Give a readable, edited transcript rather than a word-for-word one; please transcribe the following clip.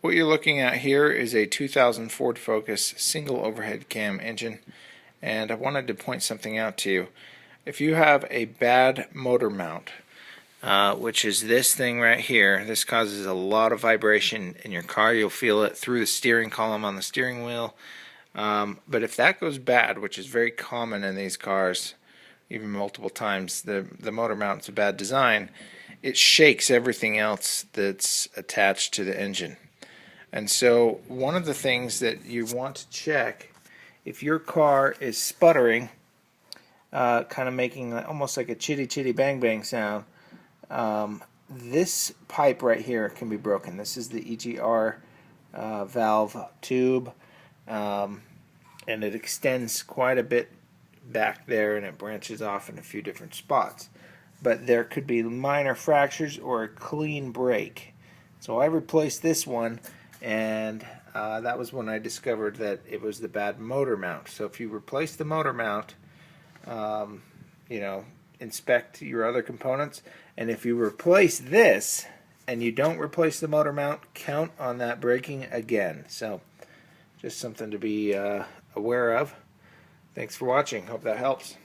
What you're looking at here is a 2000 Ford Focus single overhead cam engine, and I wanted to point something out to you. If you have a bad motor mount, which is this thing right here, this causes a lot of vibration in your car. You'll feel it through the steering column on the steering wheel. But if that goes bad, which is very common in these cars, even multiple times, the motor mount's a bad design, it shakes everything else that's attached to the engine. And so one of the things that you want to check, if your car is sputtering, kind of making almost like a chitty chitty bang bang sound, this pipe right here can be broken. This is the EGR valve tube, and it extends quite a bit back there, and it branches off in a few different spots. But there could be minor fractures or a clean break. So I replaced this one, and that was when I discovered that it was the bad motor mount. So if you replace the motor mount, inspect your other components, and if you replace this and you don't replace the motor mount, count on that breaking again. So just something to be aware of. Thanks for watching. Hope that helps.